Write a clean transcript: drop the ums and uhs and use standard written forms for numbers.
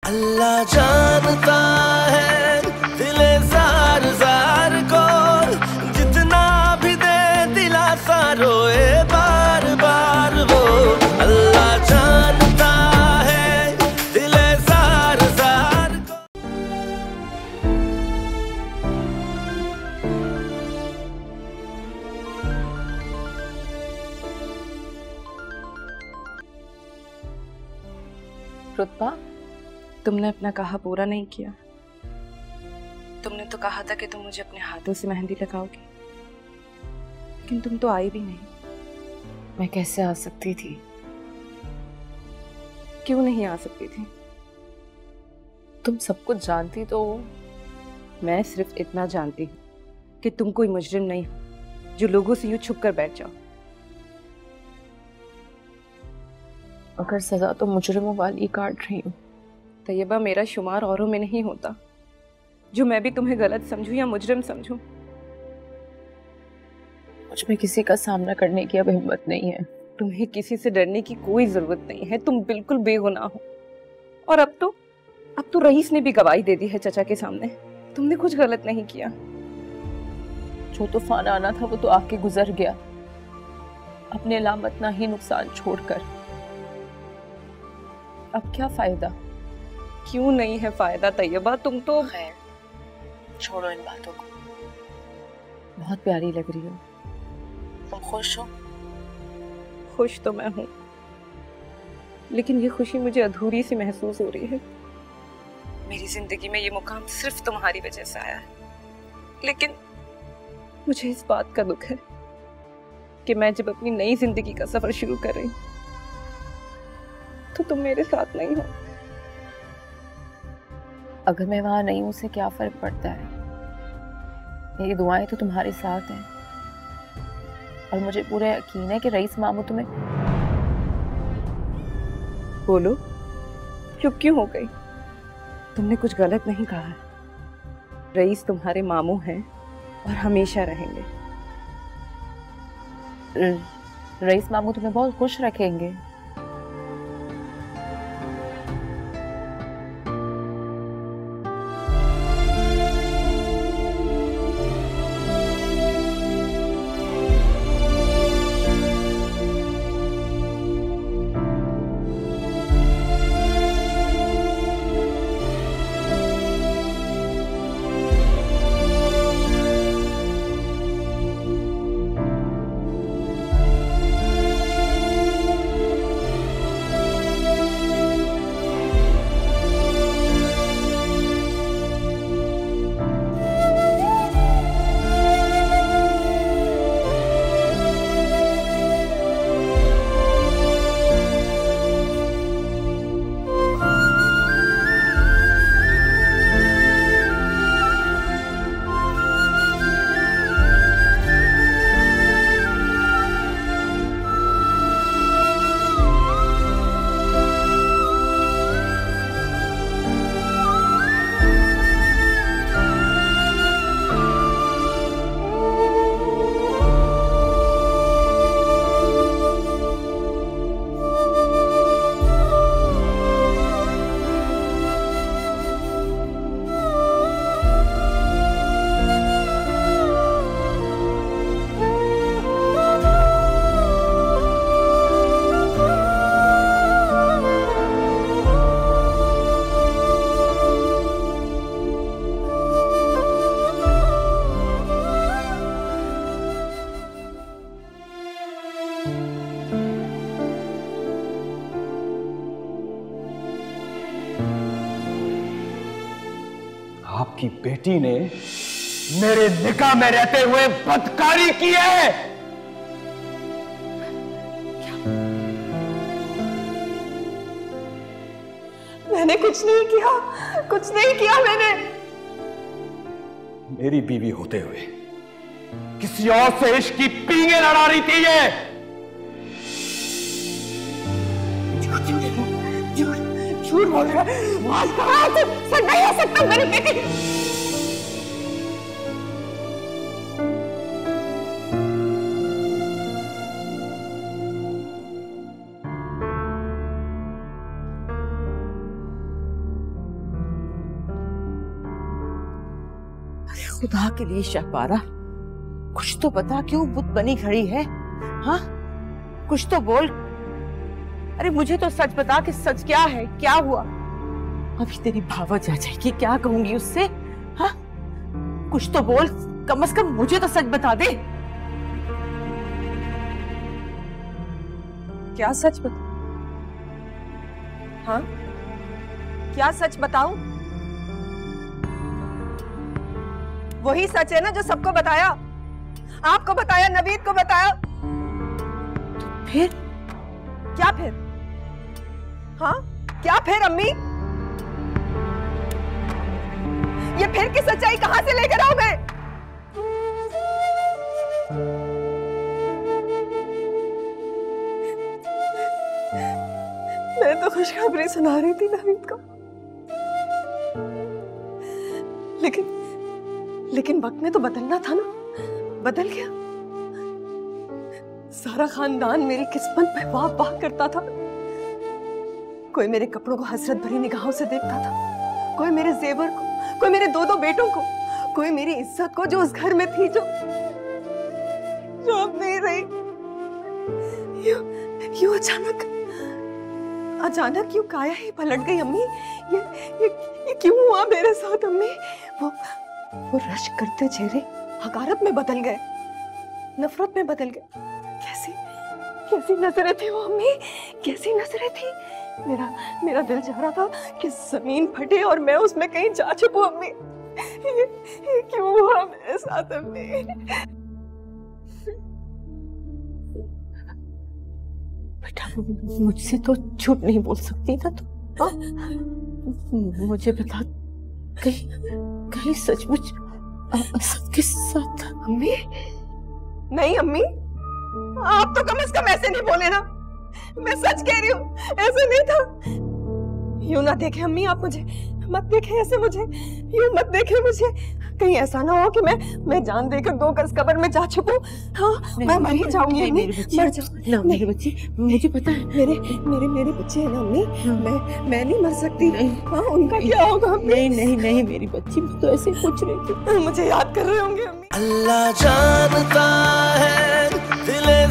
अल्लाह जानता है दिले जार जार को, जितना भी दे दिलासा रोए बार बार वो। अल्लाह जानता है दिले जार जार को। रुतबा, तुमने अपना कहा पूरा नहीं किया। तुमने तो कहा था कि तुम मुझे अपने हाथों से मेहंदी लगाओगी, लेकिन तुम तो आई भी नहीं। मैं कैसे आ सकती थी? क्यों नहीं आ सकती थी? तुम सब कुछ जानती तो। मैं सिर्फ इतना जानती हूँ कि तुम कोई मुजरिम नहीं हो जो लोगों से यूं छुप कर बैठ जाओ। अगर सजा तो मुजरिमों वाली काट रही हूँ। तैयबा, मेरा शुमार औरों में नहीं होता जो मैं भी तुम्हें गलत समझूं या मुजरिम समझूं। मुझ में किसी का सामना करने की अब हिम्मत नहीं है। तुम्हें किसी से डरने की कोई जरूरत नहीं है, तुम बिल्कुल बेगुनाह हो। और अब तो रईस ने भी गवाही दे दी है चचा के सामने। तुमने कुछ गलत नहीं किया। जो तूफान आना था वो तो आके गुजर गया, अपने लामतना ही नुकसान छोड़कर। अब क्या फायदा? क्यों नहीं है फायदा तैयबा? तुम तो खैर, छोड़ो इन बातों को। बहुत प्यारी लग रही हो। तुम खुश हो? खुश तो मैं हूँ, लेकिन ये खुशी मुझे अधूरी सी महसूस हो रही है। मेरी जिंदगी में ये मुकाम सिर्फ तुम्हारी वजह से आया है, लेकिन मुझे इस बात का दुख है कि मैं जब अपनी नई जिंदगी का सफर शुरू कर रही हूँ तो तुम मेरे साथ नहीं हो। अगर मैं वहां नहीं हूं उससे क्या फर्क पड़ता है? मेरी दुआएं तो तुम्हारे साथ हैं, और मुझे पूरा यकीन है कि रईस मामू तुम्हें। बोलो, चुप क्यों हो गई? तुमने कुछ गलत नहीं कहा है। रईस तुम्हारे मामू हैं और हमेशा रहेंगे। रईस मामू तुम्हें बहुत खुश रखेंगे। आपकी बेटी ने मेरे निकाह में रहते हुए बदकारी की है। मैंने कुछ नहीं किया, कुछ नहीं किया मैंने। मेरी बीवी होते हुए किसी और से इश्क की पींगे लड़ा रही थी ये। झूठ बोल रहा है। आज कहा सच नहीं हो सकता। मेरी बेटी खुदा के लिए शहबारा, कुछ तो बता, क्यों बुत बनी खड़ी है? हाँ, कुछ तो बोल। अरे मुझे तो सच बता कि सच क्या है, क्या हुआ? अभी तेरी भावच आ जाएगी, क्या कहूंगी उससे? हाँ, कुछ तो बोल, कम से कम मुझे तो सच बता दे। क्या सच बता? हाँ, क्या सच बताऊं? वही सच है ना जो सबको बताया, आपको बताया, नवीद को बताया। तो फिर क्या फिर? हाँ, क्या फिर अम्मी? ये फिर की सच्चाई कहां से लेकर आऊं मैं? मैं तो खुशखबरी सुना रही थी नवीद को, लेकिन वक्त में तो बदलना था ना, बदल गया। सारा खानदान मेरी किस्मत पे वाह वाह करता था। कोई मेरे कपड़ों को हसरत भरी निगाहों से देखता था, कोई मेरे जेवर को, कोई मेरे दो बेटों को, कोई मेरी इज्जत को जो उस घर में थी, जो अब नहीं रही। यूं अचानक क्यों काया ही पलट गई अम्मी? ये क्यों हुआ मेरे साथ अम्मी? वो रश्क करते चेहरे हकारत में बदल गए, नफरत में बदल गए। कैसी नजरें थी वो अम्मी, कैसी नजरें थी। मेरा दिल चाह रहा था कि जमीन फटे और मैं उसमें कहीं जा छुपूं अम्मी। ये क्यों हुआ मेरे साथ अम्मी? बेटा, मुझसे तो झूठ नहीं बोल सकती ना तू। मुझे बता, कहीं सचमुच असद के साथ? अम्मी, नहीं अम्मी, आप तो कम से कम ऐसे नहीं बोले ना। मैं सच कह रही हूँ, ऐसे नहीं था। यूं ना देखे अम्मी, आप मुझे मत देखे ऐसे, मुझे यूं मत देखे मुझे। कहीं ऐसा ना हो कि मैं जान देकर 2 गज कब्र में जा छुपूं। हाँ, मैं मर ही जाऊंगी अम्मी, मर जाऊंगी। ना मेरे बच्ची, मुझे पता है, मेरे बच्चे हैं ना अम्मी। मैं नहीं मर सकती। हाँ, उनका क्या होगा? नहीं मेरी बच्ची, मैं तो ऐसे पूछ रही थी। मुझे याद कर रहे होंगे अम्मी। अल्लाह जानता है दिले